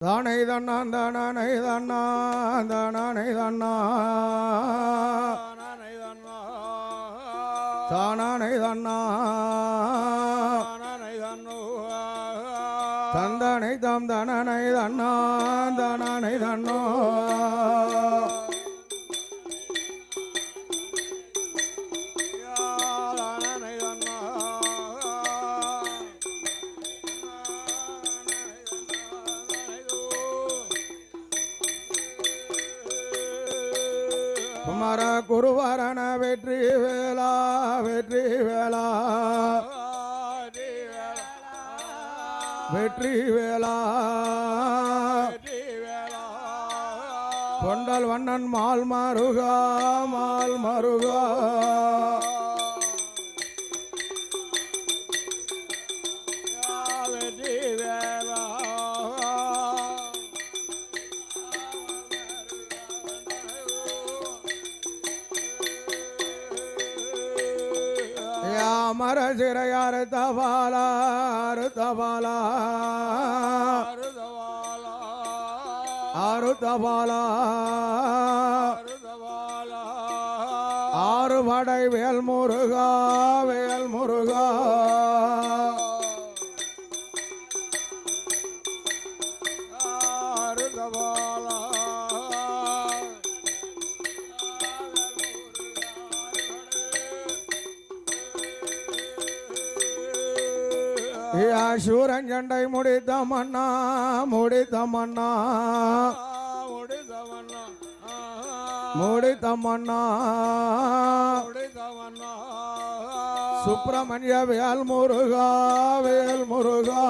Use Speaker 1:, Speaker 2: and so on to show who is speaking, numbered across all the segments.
Speaker 1: தானை தன்னான் தானே தன்னா தானே தன்னா தானே தன்னா தந்தனை தாம் தனனை தன்னா தானே தன்னோ குமர குருவரண வெற்றி வேளா வெற்றி வேளா வெற்றி வேளா கொண்டல் வண்ணன் மால் மருகா மால் மருகா வெற்றி வேளா மர சிறையாறு தபாலா தபாலா ஆறு தபாலா ஆறு படை வேல் முருகா வேல் முருகா ஆறு தபாலா சூரஞ்சண்டை முடித்த மன்னா முடித்த மன்னா முடித்த மன்னா சுப்பிரமணிய வேல் முருகா வேல் முருகா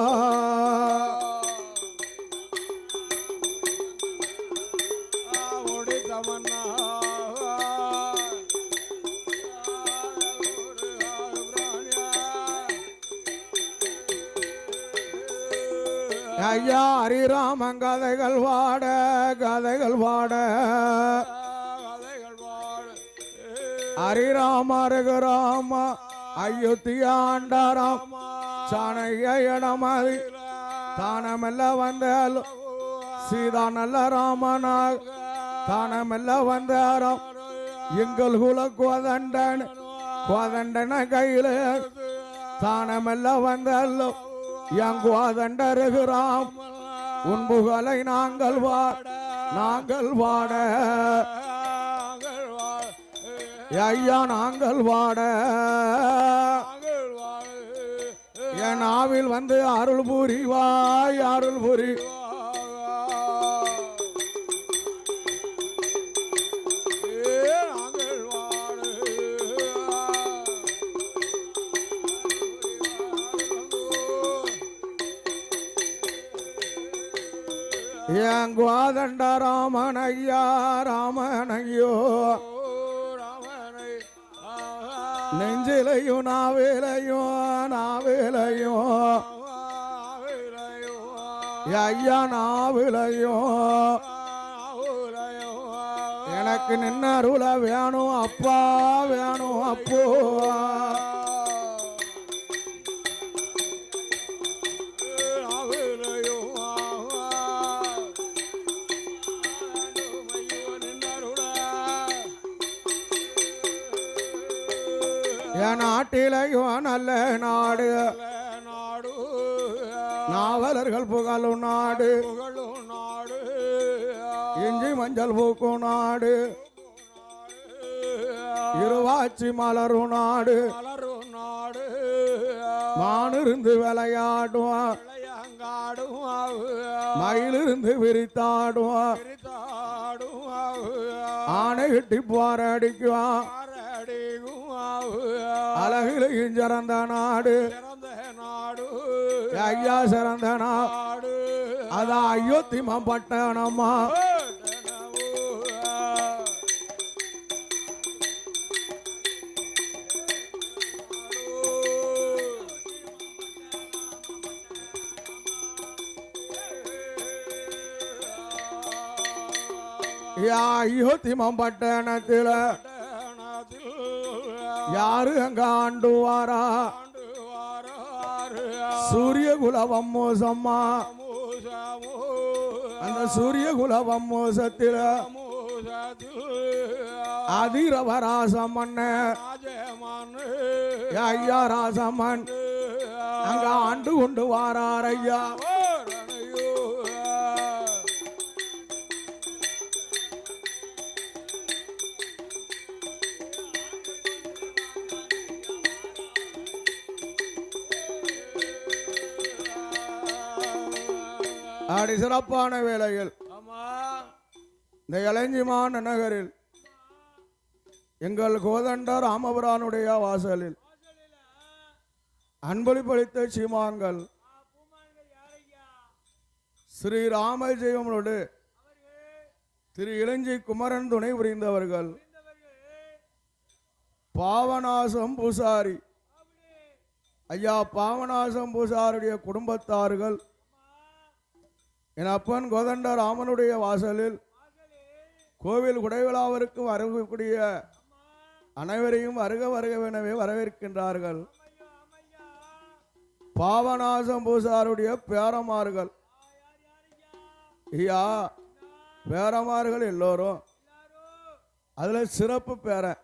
Speaker 1: முடித்த மன்னா ஐயா ஹரிராமன் கதைகள் வாட கதைகள் வாட ஹரிராம ரகுராம அயோத்தியாண்டாராம் சாணையடமதி தானமெல்ல வந்தால் சீதா நல்ல ராமனாக தானமெல்ல வந்தாராம் எங்கள் குல கோதண்டன் கோதண்டன கையில தானமெல்ல வந்தாலும் எங்குவாதண்டருகிறாம் உன்புகளை நாங்கள் வாட ஐயா நாங்கள் வாட என் ஆவில் வந்து அருள் புரிவாய் அருள் புரி எங்குவாதண்ட ராமனையா ராமனையோ நெஞ்சிலையும் நாவிலையும் நாவிலையும் ஐயா நாவிலையும் எனக்கு நின்னருள வேணும் அப்பா வேணும் அப்போ என் நாட்டிலையும் நல்ல நாடு நாடு நாவலர்கள் புகழும் நாடு இஞ்சி மஞ்சள் பூக்கும் நாடு இருவாச்சி மலரும் நாடு மானிருந்து விளையாடுவான் மயிலிருந்து விரித்தாடுவான் ஆனை கட்டி போராடிக்குவான் அழகிலையும் சிறந்த நாடு ஐயா சிறந்த நாடு அதான் அயோத்தி பட்டணம்மா அயோத்தி பட்டணத்தில் யாரு அங்க ஆண்டு வாரா சூரிய குலவம் மோசம்மா அந்த சூரிய குல வம்மோசத்தில அதிரவராசம்மன் ஐயா ராசம்மன் அங்க ஆண்டு கொண்டு வாரார் ஐயா. அப்படி சிறப்பான வேளையில் இந்த இளஞ்சிமான் நகரில் எங்கள் கோதண்ட ராமபுரானுடைய வாசலில் அன்பளிப்பளித்த சீமான்கள் ஸ்ரீ ராமஜெயமோடு திரு இளஞ்சி குமரன் துணை புரிந்தவர்கள் பாவநாசம் பூசாரி ஐயா பாவநாசம் பூசாருடைய குடும்பத்தார்கள் என் அப்பன் கோதண்ட ராமனுடைய வாசலில் கோவில் குடைவிழாவிற்கு வரக்கூடிய அனைவரையும் வருக வருகவெனவே வரவேற்கின்றார்கள். பாவநாசம் பூசாருடைய பேரமார்கள் ஐயா பேரமார்கள் எல்லோரும் அதுல சிறப்பு பேரன்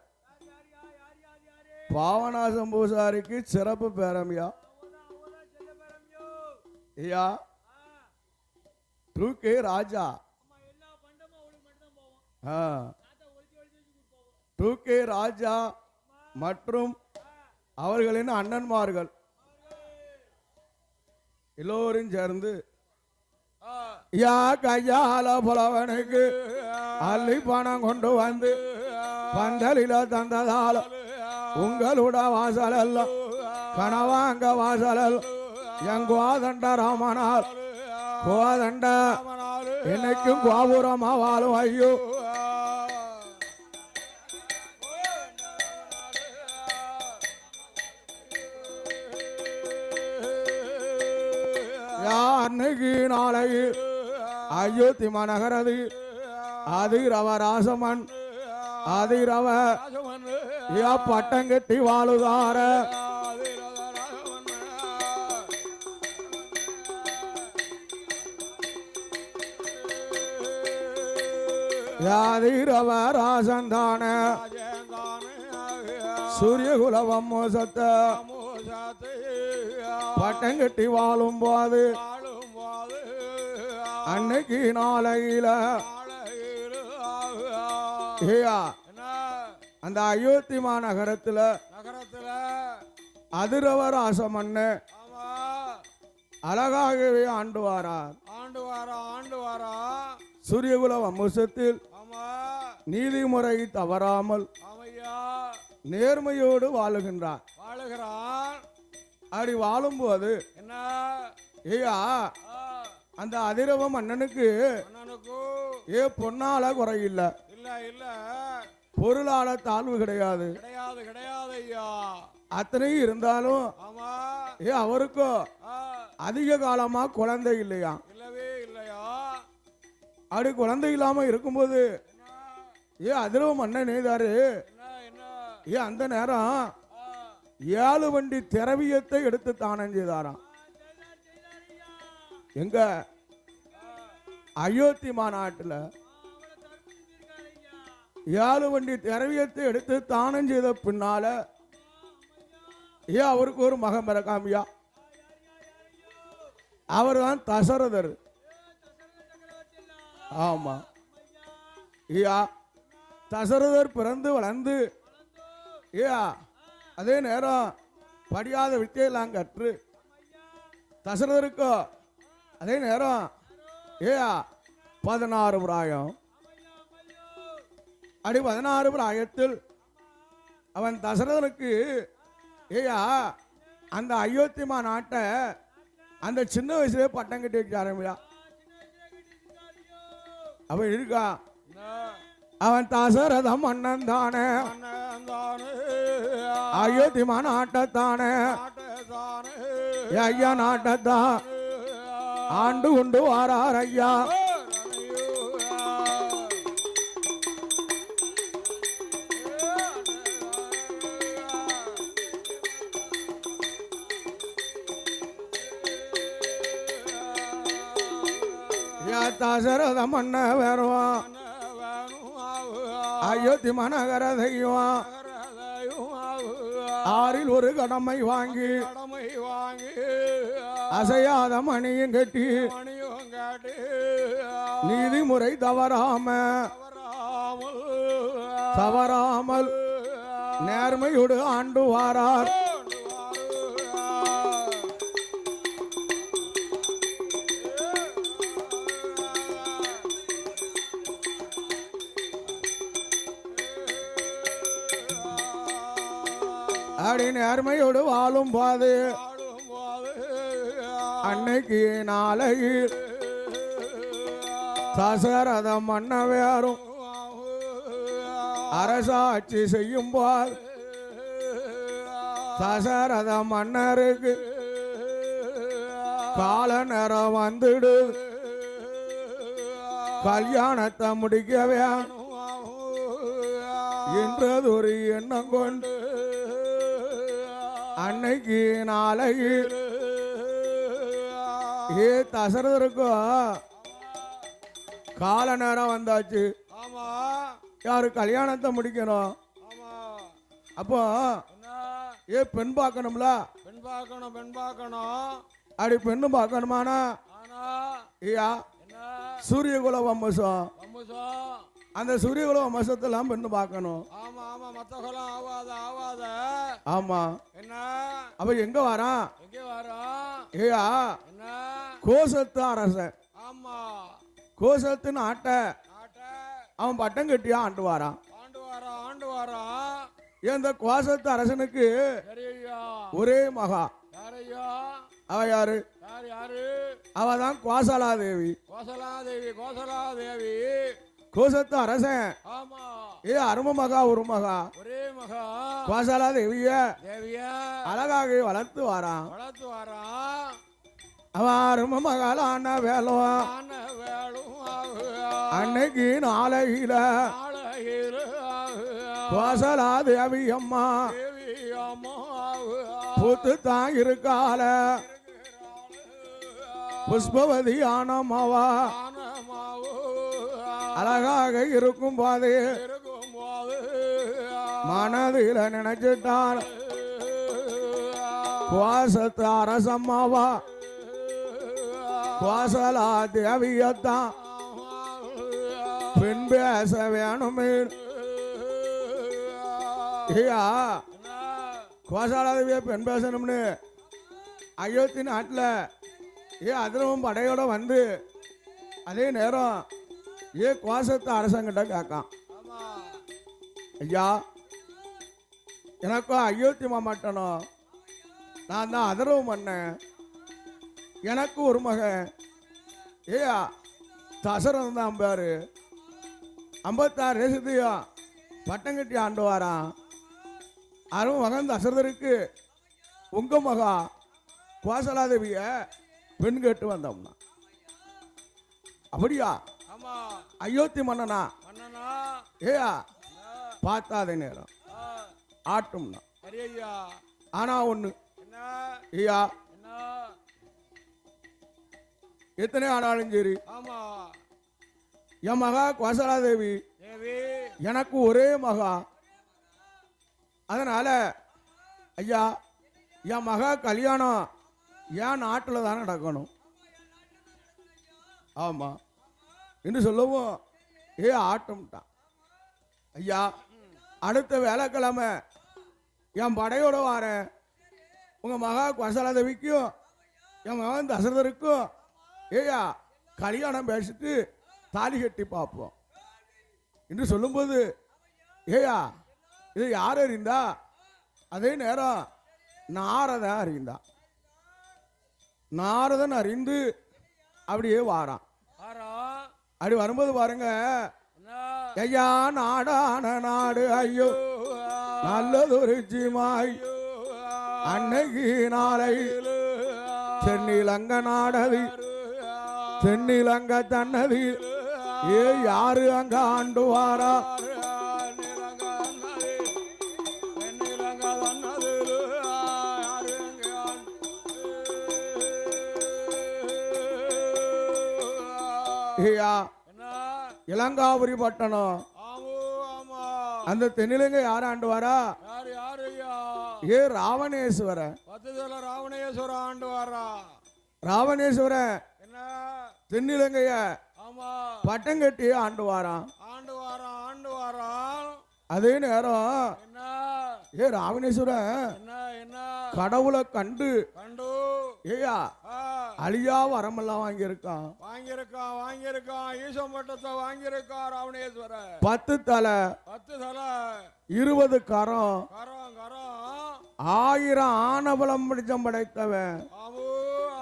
Speaker 1: பாவநாசம் பூசாரிக்கு சிறப்பு பேரம்யா ஐயா கே ராஜா கே ராஜா மற்றும் அவர்களின் அண்ணன்மார்கள் எல்லோரும் சேர்ந்து யா கையால புலவனுக்கு அள்ளி பணம் கொண்டு வந்து பந்தலில தந்ததால உங்களோட வாசல் எல்லாம் கனவாங்க வாசல் எங்கோதண்ட ராமனார் கோதண்ட என்னைக்கும் கோபுரமா வாழும் ஐயோ. அன்னைக்கு நாளையில் அயோத்தி மனகரது அதிரவ ராசமன் அதிரவ பட்டங்கட்டி வாழுதார யாதிரவ ராசந்தான சூரியகுல வம்மோசத்த பட்டங்கட்டி வாழும் போது அன்னைக்கு நாளையில அந்த அயோத்தி மாநகரத்துல அதிரவராசமன்னு அழகாகவே ஆண்டு வாரார். சூரியகுல வம்சத்தில் நீதிமுறை தவறாமல் நேர்மையோடு வாழுகின்றார். அப்படி வாழும்போது ஐயா அந்த அதிரவ மன்னனுக்கு பொன்னால குறையில்ல பொருளால தாழ்வு கிடையாது. அத்தனை இருந்தாலும் அவருக்கும் அதிக காலமா குழந்தை இல்லையா. அப்படி குழந்தை இல்லாம இருக்கும்போது அதிரவ மன்னன் நெய்தாரு அந்த நேரம் 7 வண்டி திரவியத்தை எடுத்து தானம் செய்தாராம். எங்க அயோத்தி மாநாட்டுல 7 வண்டி திரவியத்தை எடுத்து தானம் செய்த பின்னால அவருக்கு ஒரு மகன் பிறக்காமியா. அவர் தான் தசரதர். ஆமா ஐயா தசரதர் பிறந்து வளர்ந்து அதே நேரம் படியாத வித்தையெல்லாம் கற்று தசரதருக்கோ அதே நேரம் 16 பிராயம். அப்படி 16 பிராயத்தில் அவன் தசரதனுக்கு அந்த அயோத்திமா நாட்டை அந்த சின்ன வயசுல பட்டம் கட்டி வைக்க ஆரம்பியா. அவன் இருக்கா அவன் தசரதம் மன்னன் தானே அயோத்திமா நாட்டத்தானே ஐயா நாட்டத்தான் ஆண்டு கொண்டு வாரார் ஐயா. தசரத மன்ன வருவான் அயோத்தி மனகர தெய்வம் ஆறில் ஒரு கடமை வாங்கி அசையாத மணியும் கட்டி நீதிமுறை தவறாமல் நேர்மையோடு ஆண்டு வாரார். அடி நேர்மையோடு வாழும் போது அன்னைக்கு நாளையில் தசரத மன்ன வேறும் அரசாட்சி செய்யும் போது தசரத மன்னருக்கு கால நேரம் வந்துடு கல்யாணத்தை முடிக்கவே என்றதொரு எண்ணம் கொண்டு அன்னைக்கு நாளையில் தசரதருக்கோ கால நேரம் வந்தாச்சு. யாரு கல்யாணத்தை முடிக்கணும். அப்போ பெண் பார்க்கணும்ல. பெண் பார்க்கணும் அப்படி பெண்ணு பார்க்கணுமானா ஐயா சூரியகுல வம்சம் அந்த சூரியகுல வம்சத்தெல்லாம் பெண்ணு பார்க்கணும். ஆமா அப்ப எங்க வரான் ஐயா கோசத்து அரசன் கோசத்து நாட்ட அவன் பட்டம் கட்டியா ஆண்டு வாரான். இந்த கோசத்து அரசனுக்கு ஒரே மகா. அவ யாரு? அவதான் கோசலாதேவி. கோசத்து அரசன் அரும மகா ஒரு மகா கோசலாதேவிய அழகாக வளர்த்து வாரான். அவன் அரும மகாலான வேலும் அன்னைக்கு நாளையில கோசலாதேவி அம்மா பூத்து தான் இருக்கால புஷ்பவதி ஆனமாவா அழகாக இருக்கும் போது மனதில நினைச்சிட்டான் கோசத்து அரசம்மாவா கோசலா தேவியத்தான் பெண் பேச வேணுமே. கோசலாதேவிய பெண் பேசணும்னு அயோத்தி நாட்டில் அதிரமும் படையோட வந்து அதே நேரம் கோசத்து அரசங்கிட்ட கேட்கான். ஐயா எனக்கும் அயோத்தி மாமாட்டணும். நான் தான் அதரவும் பண்ணேன். எனக்கு ஒரு மகன் தசரதன் தான் பாரு 56 தேசத்தையா பட்டம் கட்டி ஆண்டு வாரான். அருண் மகன் தசரதருக்கு உங்க மகா கோசலாதேவிய பெண் கேட்டு வந்தோம்னா அப்படியா அயோத்தி மன்னனா பார்த்தாத நேரம் ஆட்டும்னா. ஆனா ஒண்ணு ஐயா எத்தனை ஆனாலும் சரி என் மகா கோசலாதேவி எனக்கு ஒரே மகா. அதனால ஐயா என் மகா கல்யாணம் என் நாட்டில் தானே நடக்கணும். ஆமா என்று சொல்லவும் ஆட்டம்ட்டான். ஐயா அடுத்த வேலைக்கிழமை என் படையோட வாரேன். உங்க மகா கோசலாதேவிக்கும் என் மகன் தசரதருக்கும் கல்யாணம் பேசிட்டு தாலி கட்டி பார்ப்போம் என்று சொல்லும்போது இது யார் அறிந்தா? அதே நேரம் நாரதன் அறிந்தான். நாரதன் அறிந்து அப்படியே வாரான். அப்படி வரும்போது பாருங்க ஐயா நாடான நாடு ஐயோ நல்லதொரு ஜிமாய் அன்னைக்கு நாளை சென்னிலங்க நாடது தென்னிலங்க தன்னது யாரு அங்க ஆண்டு வாரா? ஐயா
Speaker 2: என்ன
Speaker 1: இளங்காபுரி பட்டணம்
Speaker 2: ஆமோ ஆமா
Speaker 1: அந்த தென்னிலங்கை யார் ஆண்டு வரா?
Speaker 2: யாரு யாரு ஐயா?
Speaker 1: ஏ ராவணேஸ்வர.
Speaker 2: 10 தல ராவணேஸ்வர ஆண்டு வாரா.
Speaker 1: ராவணேஸ்வர
Speaker 2: என்ன
Speaker 1: தென்னிலங்கைய
Speaker 2: ஆமா
Speaker 1: பட்டம் கட்டி ஆண்டு வாரான்.
Speaker 2: ஆண்டு வாரம் ஆண்டு வாரம்.
Speaker 1: அதே நேரம்
Speaker 2: என்ன
Speaker 1: ஏ ராவணேஸ்வர
Speaker 2: என்ன என்ன
Speaker 1: கடவுளை கண்டு
Speaker 2: கண்டு
Speaker 1: ஏயா அழியா வரமெல்லாம் வாங்கியிருக்கான்.
Speaker 2: வாங்கியிருக்கான் ஈசம் பட்டத்தை வாங்கியிருக்கான் ராவணேஸ்வர.
Speaker 1: 10 தலை
Speaker 2: 10 தல
Speaker 1: 20 கரம்
Speaker 2: கரம் கரம்
Speaker 1: 1000 ஆனபலம் பிடிச்சம் படைத்தவன்.
Speaker 2: ஆமோ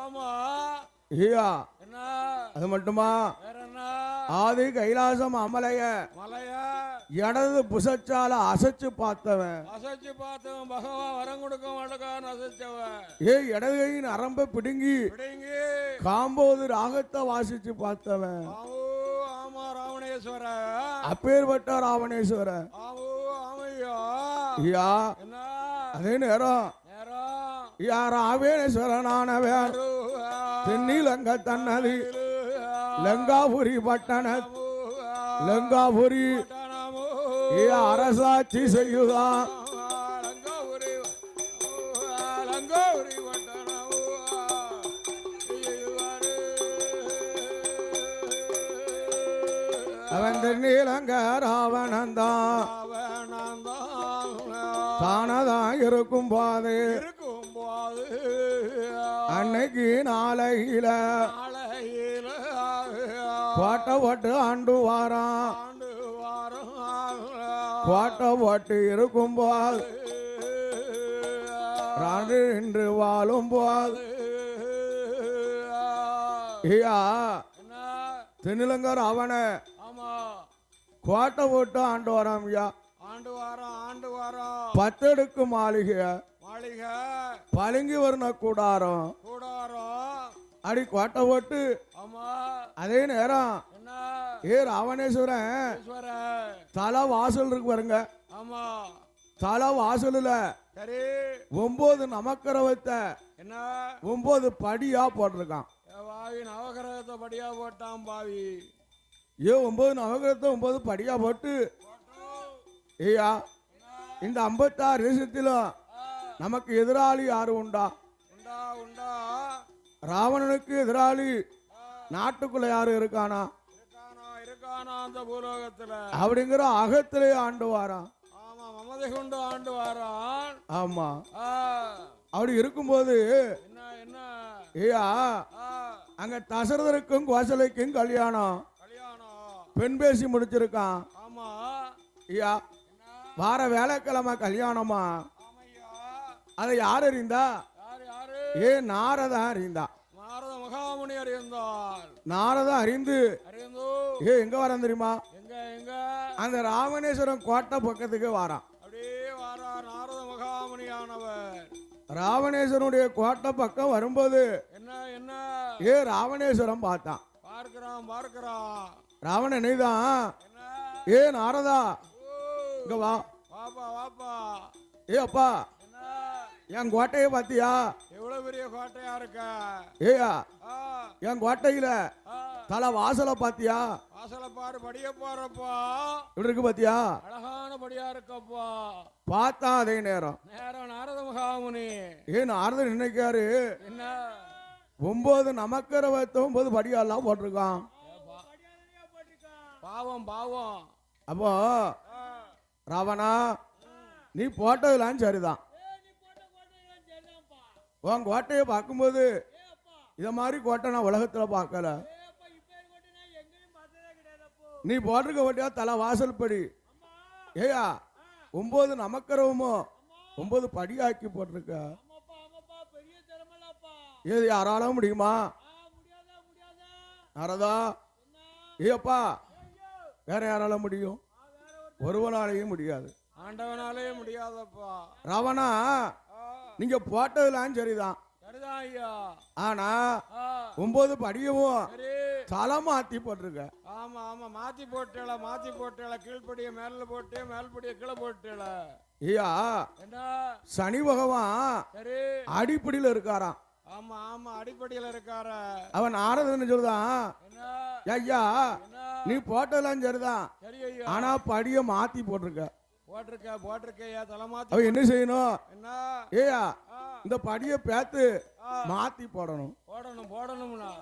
Speaker 2: ஆமா
Speaker 1: ஐயா
Speaker 2: என்ன
Speaker 1: அது மட்டுமா?
Speaker 2: வேற என்ன
Speaker 1: ஆதி கைலாசம் அமலைய
Speaker 2: மலைய
Speaker 1: இடது புசச்சால அசைச்சு பார்த்தவன்.
Speaker 2: அசைச்சு பார்த்தவன் பகவான் வரம் கொடுக்க மாட்டேக்கான்னு அசைச்சவன்.
Speaker 1: ஏ இடது கையின் அரம்ப பிடுங்கி
Speaker 2: பிடிங்கி
Speaker 1: காம்போது ராகத்தை வாசிச்சு பார்த்தவன்.
Speaker 2: ஆமோ ஆமா ராவணேஸ்வர.
Speaker 1: அப்பேற்பட்ட ராவணேஸ்வர.
Speaker 2: ஆமோ ஆமையா
Speaker 1: ஐயா
Speaker 2: என்ன
Speaker 1: அதே நேரம்
Speaker 2: நேரம்
Speaker 1: ஐயா ராவேணேஸ்வரனானவன் தென்னிலங்க தன்னதி லங்காபுரி பட்டண லங்காபுரி ஏ அரசாட்சி செய்யுதான். அவன் தென்னிலங்க ராவணந்தான் தானதான் இருக்கும் போது அன்னைக்கு நாளையில கோட்டை போட்டு ஆண்டு வாரான். கோட்டை போட்டு இருக்கும் போது ராண்டு நின்று வாழும் போது ஐயா தென்னிலங்கர் அவன கோட்டை போட்டு ஆண்டு வரான். ஐயா
Speaker 2: ஆண்டு வாரம்
Speaker 1: 10 அடுக்கு மாளிகை
Speaker 2: மாளிகை
Speaker 1: பளிங்கு வர்ண கூடாரம்
Speaker 2: கூடாரம்
Speaker 1: அடி கோட்டை போட்டு.
Speaker 2: ஆமா
Speaker 1: அதே நேரம்
Speaker 2: என்ன
Speaker 1: ஏ ராவணேஸ்வரன் தலை வாசல் இருக்கு பாருங்க.
Speaker 2: ஆமா
Speaker 1: தலை வாசலுல
Speaker 2: சரி
Speaker 1: 9 நமக்கரவத்தை
Speaker 2: என்ன
Speaker 1: 9 படியா போட்டிருக்கான்.
Speaker 2: பாவி நவகிரகத்தை படியா போட்டான் பாவி.
Speaker 1: ஏ 9 நவகிரகத்தை 9 படியா போட்டு ஐயா இந்த 56 தேசத்திலும் நமக்கு எதிராளி யாரு உண்டா?
Speaker 2: உண்டா உண்டா
Speaker 1: ராவணனுக்கு எதிராளி நாட்டுக்குள்ள யாரு இருக்கானா?
Speaker 2: இருக்கானா அந்த பூலோகத்துல
Speaker 1: அப்படிங்கிற அகத்திலே ஆண்டு வாரான்.
Speaker 2: ஆமா மமதை கொண்டு ஆண்டு வாரான்.
Speaker 1: ஆமா அப்படி இருக்கும்போது
Speaker 2: என்ன என்ன
Speaker 1: ஐயா அங்க தசரதருக்கும் கோசலைக்கும் கல்யாணம் பெண் பேசி முடிச்சிருக்கான்.
Speaker 2: ஆமா
Speaker 1: ஐயா வார வேலைக்கிழமை கல்யாணமா? அதை யார் அறிந்தா? ஏ நாரதா அறிந்தா.
Speaker 2: நாரத மகாமுனி அறிந்தார்.
Speaker 1: நாரதா அறிந்து ஏ எங்க வரான் தெரியுமா?
Speaker 2: எங்க எங்க
Speaker 1: அந்த ராவணேஸ்வரம் கோட்டை பக்கத்துக்கு வாரான்.
Speaker 2: அப்படியே வாரா நாரத மகாமுனியானவர்.
Speaker 1: ராவணேஸ்வரனுடைய கோட்டை பக்கம் வரும்போது
Speaker 2: என்ன என்ன
Speaker 1: ஏ ராவணேஸ்வரம் பார்த்தான்.
Speaker 2: பார்க்கிறான்
Speaker 1: ராவணன் தான் ஏ நாரதா இங்க வா
Speaker 2: வாப்பா வாப்பா.
Speaker 1: ஏ அப்பா என் கோட்டையை பாத்தியா?
Speaker 2: எவ்வளவு பெரிய கோட்டையா இருக்க.
Speaker 1: ஏயா என் கோட்டையில தலை வாசலை பாத்தியா?
Speaker 2: வாசலை பாரு படிய போறப்பா
Speaker 1: இப்படி இருக்கு பாத்தியா?
Speaker 2: அழகான படியா இருக்கப்பா.
Speaker 1: பார்த்தா அதே நேரம்
Speaker 2: நாரத மகாமுனி
Speaker 1: ஏ நாரதன் நினைக்காரு
Speaker 2: என்ன
Speaker 1: 9 நமக்கரவத்தை 9 படியெல்லாம் போட்டிருக்கான்.
Speaker 2: பாவம் பாவம்.
Speaker 1: அப்போ ராவணா நீ போட்டதெல்லாம் சரிதான். உன் கோட்டையை பார்க்கும்போது இத மாதிரி கோட்டை நான் உலகத்துல பார்க்கல. நீ போட்டிருக்க கோட்டையா தலை வாசல் படி. ஏயா 9 நமக்கரவமோ 9 படியாக்கி போட்டிருக்க. ஏது யாரால முடியுமா? நாரதா ஏப்பா வேற யாரால முடியும்? ஒருவனாலேயும் முடியாது.
Speaker 2: ஆண்டவனாலே முடியாதப்பா.
Speaker 1: ராவணா நீங்க போட்டதெல்லாம் சரிதான். ஆனா 9 படியவும் தலை மாத்தி போட்டிருக்க.
Speaker 2: ஆமா ஆமா மாத்தி போட்டேல கீழ்படிய மேல போட்டு மேல்படிய கீழே போட்டேல.
Speaker 1: ஐயா
Speaker 2: என்ன
Speaker 1: சனி பகவான் அடிப்படியில இருக்காராம்.
Speaker 2: ஆமா ஆமா அடிப்படையில இருக்கார.
Speaker 1: அவன் நாரதன்னு சொல்லுதான்,
Speaker 2: என்ன
Speaker 1: ஐயா
Speaker 2: என்ன
Speaker 1: நீ போட்டதெல்லாம் சரிதான்,
Speaker 2: சரி ஐயா.
Speaker 1: ஆனா படிய மாத்தி போட்டிருக்க.
Speaker 2: போட்டிருக்கையா தலைமாத்தி.
Speaker 1: அவன் என்ன செய்யணும்?
Speaker 2: என்ன
Speaker 1: ஏயா
Speaker 2: ஆ,
Speaker 1: இந்த படிய பேத்து
Speaker 2: ஆ,
Speaker 1: மாத்தி போடணும்.
Speaker 2: போடணும்னா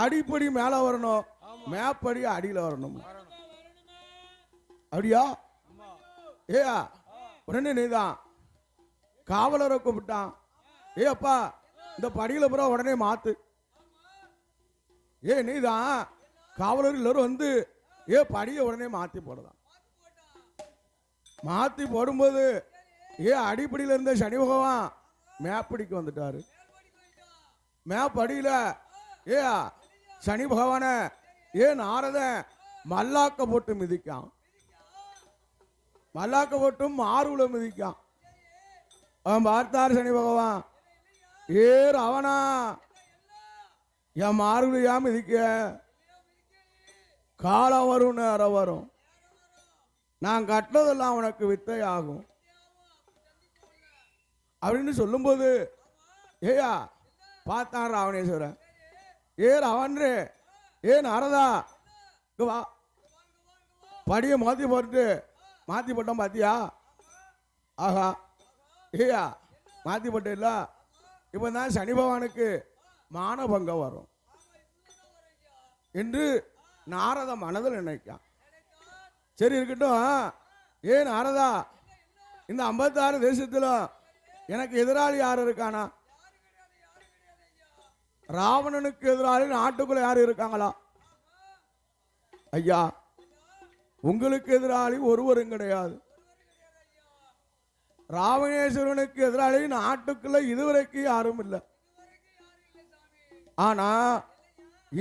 Speaker 1: அடிப்படி மேல வரணும்,
Speaker 2: ஆமா
Speaker 1: மேப்படி அடியில வரணும்.
Speaker 2: வரணும்.
Speaker 1: அப்படியா?
Speaker 2: ஆமா
Speaker 1: ஏயா உடனே நீதான் காவலரை கூப்பிட்டான். ஏ அப்பா இந்த படியில பூரா உடனே மாத்து. ஏ நீதான் காவலர் எல்லாரும் வந்து ஏ படிய உடனே மாத்தி போடலாம். மாத்தி போடும்போது ஏ அடிப்படியில இருந்த சனி பகவான் மேப்படிக்கு வந்துட்டாரு. மேப்படியில ஏ சனி பகவான ஏ நாரதன் மல்லாக்க போட்டு மிதிக்கான். மல்லாக்க போட்டும் மாறுல மிதிக்கான். அவன் பார்த்தார் சனி பகவான், ஏ ராவணா என் மாறுலையா மிதிக்க, காலம் வரும் நேரம் வரும், நான் கட்டினதெல்லாம் உனக்கு வித்தை ஆகும் அப்படின்னு சொல்லும்போது ஏயா பார்த்தான் ராவணேஸ்வரன். ஏ ராவணரே, ஏ நாரதா இங்க வா, படியை மாற்றி போட்டு மாற்றி போட்டோம் பார்த்தியா? ஆஹா ஏயா மாற்றி போட்டில்ல, இப்போ தான் சனி பகவானுக்கு மானபங்கம் வரும் என்று நாரத மனதில் நினைக்கான். சரி இருக்கட்டும். ஏன் நாரதா இந்த 56 தேசத்துல எனக்கு எதிராளி யார் இருக்கானா? ராவணனுக்கு எதிராளி நாட்டுக்குள்ள யாரு இருக்காங்களா? ஐயா உங்களுக்கு எதிராளி ஒருவரும் கிடையாது. ராவணேஸ்வரனுக்கு எதிராளி நாட்டுக்குள்ள இதுவரைக்கும் யாரும் இல்லை. ஆனா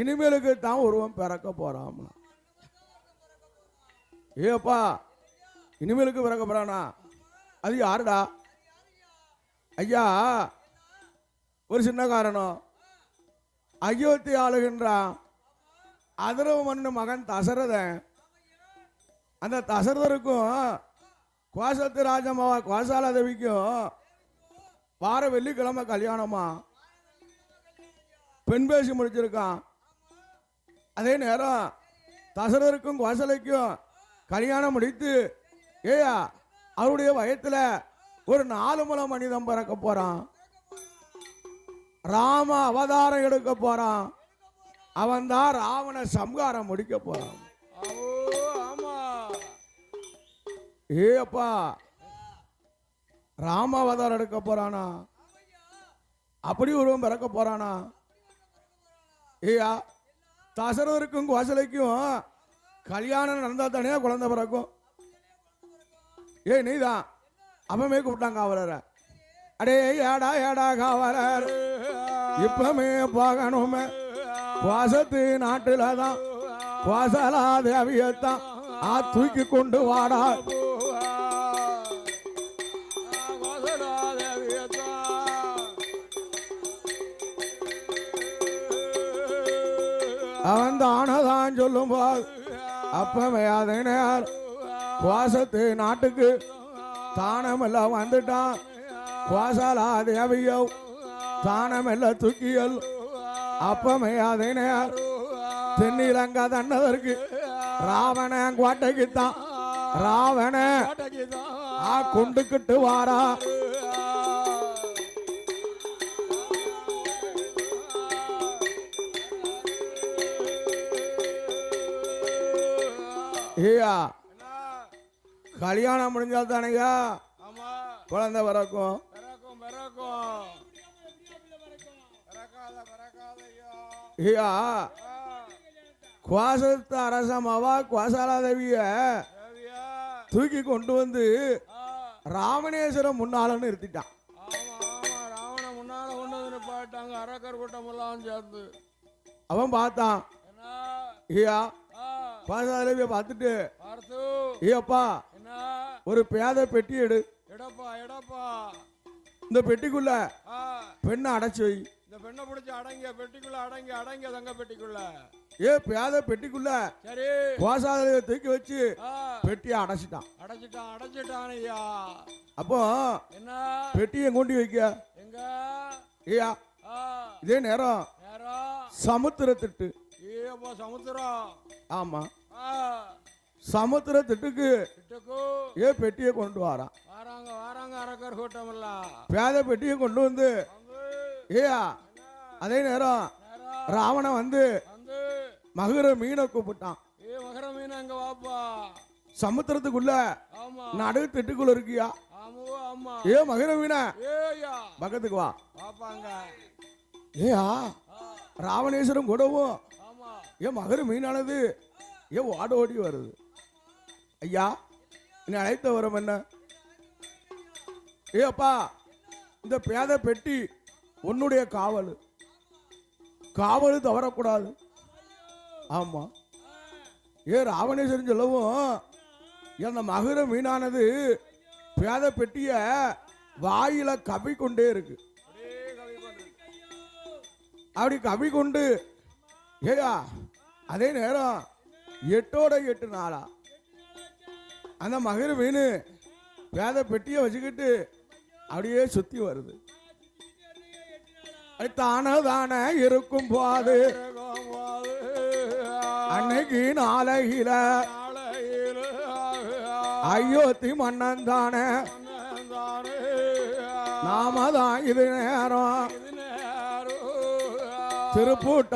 Speaker 1: இனிமேலுக்கு தான் ஒருவன் பிறக்க போறான். ஏப்பா இனிமேலுக்கு பிறக்க போறானா? அது யாருடா? ஐயா ஒரு சின்ன காரணம். அயோத்தி ஆளுகின்றான் அதரவ மன்னு மகன் தசரதன். அந்த தசரதருக்கும் கோசத்து ராஜமாவா கோசால தேவிக்கும் வார வெள்ளிக்கிழமை கல்யாணமா பெண் பேசி முடிச்சிருக்கான். அதே நேரம் தசரதருக்கும் கோசலைக்கும் கல்யாணம் முடித்து ஏயா அவருடைய வயத்துல ஒரு 4 முழ மனிதன் பிறக்க போறான். ராம அவதாரம் எடுக்க போறான். அவன் தான் ராவண சம்ஹாரம் முடிக்க போறான்.
Speaker 2: ஆமா
Speaker 1: ஏ அப்பா ராம அவதாரம் எடுக்க போறானா? அப்படி ஒருவன் பிறக்க போறானா? ஏயா தசரதருக்கும் கோசலைக்கும் கல்யாணம் நடந்தா தானே குழந்தை பிறக்கும். ஏ நீதான் அப்பமே கூப்பிட்டாங்க காவலரை. அடே ஏடா ஏடா காவலர் இப்பமே போகணுமே, கோசத்து நாட்டுல தான் கோசலா தேவியத்தான் தூக்கி கொண்டு வாடா. அவன் தானதான் சொல்லும் போது அப்பமே அதே நேரம் கோசத்து நாட்டுக்கு தானமெல்லாம் வந்துட்டான். கோசாலா தேவியோ தானமெல்லாம் தூக்கியல் அப்பமே அதே நேரம் தென்னிலங்கா தன்னதற்கு ராவணன் கோட்டைக்குத்தான் ராவண கொண்டுக்கிட்டு வாரா. ஏயா கல்யாணம் முடிஞ்சா தானேயா குழந்தை பிறக்கும். ஐயா கோசத்து அரசமாவா கோசாலா தேவிய தூக்கி கொண்டு வந்து ராவணேஸ்வரம் முன்னால நிறுத்திட்டான்.
Speaker 2: ராவண முன்னால கொண்டு வந்து பாட்டாங்க அரக்கர் கூட்டம் எல்லாம் சேர்ந்து.
Speaker 1: அவன் பார்த்தான். ஐயா கோசாலா தேவிய பார்த்துட்டு ஐயப்பா ஒரு பேத பெட்டி எடு,
Speaker 2: எடப்பா எடப்பா
Speaker 1: இந்த பெட்டிக்குள்ள பெண்ணை அடைச்சு வை.
Speaker 2: இந்த பெண்ணை பிடிச்சி அடங்க பெட்டிக்குள்ள அடங்க அடங்க தங்க பெட்டிக்குள்ள.
Speaker 1: ஏ பேத பெட்டிக்குள்ள
Speaker 2: சரி
Speaker 1: கோசாலைய தூக்கி வச்சு பெட்டியை அடைச்சிட்டான்.
Speaker 2: அடைச்சிட்டான் ஐயா.
Speaker 1: அப்போ
Speaker 2: என்ன
Speaker 1: பெட்டியை கொண்டு வைக்க
Speaker 2: எங்க
Speaker 1: ஐயா
Speaker 2: ஆ,
Speaker 1: இதே நேரம்
Speaker 2: நேரம்
Speaker 1: சமுத்திர திட்டு.
Speaker 2: ஏப்பா சமுத்திரம்.
Speaker 1: ஆமா
Speaker 2: ஆ,
Speaker 1: சமுத்திர திட்டுக்கு
Speaker 2: கிட்டக்கு
Speaker 1: பெட்டியை கொண்டு வாரான்.
Speaker 2: வாராங்க வாராங்க அரக்கர் கூட்டம் எல்லாம்
Speaker 1: பேத பெட்டியை கொண்டு வந்து
Speaker 2: வந்து
Speaker 1: ஏயா அதே நேரம்
Speaker 2: நேரம்
Speaker 1: ராவணன் வந்து
Speaker 2: வந்து
Speaker 1: மகுர மீனை கூப்பிட்டான்.
Speaker 2: மகர மீன் அங்க வாப்பா.
Speaker 1: சமுத்திரத்துக்குள்ள
Speaker 2: ஆமா
Speaker 1: நடு திட்டுக்குள்ள இருக்கியா?
Speaker 2: ஆமாவோ ஆமா.
Speaker 1: மகுர மீன
Speaker 2: ஏய்யா
Speaker 1: பக்கத்துக்கு வா.
Speaker 2: வாப்பாங்க.
Speaker 1: ஏயா
Speaker 2: ஆ,
Speaker 1: ராவணேஸ்வரம் கூடவும்
Speaker 2: ஆமா
Speaker 1: மகுர மீனானது ஓட ஓடி வருது. ஐயா என்னை அழைத்த வரம் என்ன? அப்பா இந்த பேத பெட்டி உன்னுடைய காவல். காவல் தவறக்கூடாது. ஆமா ராவணேஸ்வரன் சொல்லவும் அந்த மகுர மீனானது பேத பெட்டிய வாயில கவி கொண்டே இருக்கு.
Speaker 2: அப்படியே கவி கொண்டு
Speaker 1: அப்படி கவி கொண்டு அதே நேரம் 8 8 நாளா அந்த மகுர மீன் பேத பெட்டியை வச்சுக்கிட்டு அப்படியே சுத்தி வருது. தானே இருக்கும் போது அன்னைக்கு நாளையில அயோத்தி மன்னன் தானே நாம தான் இது நேரம் திருப்பூட்ட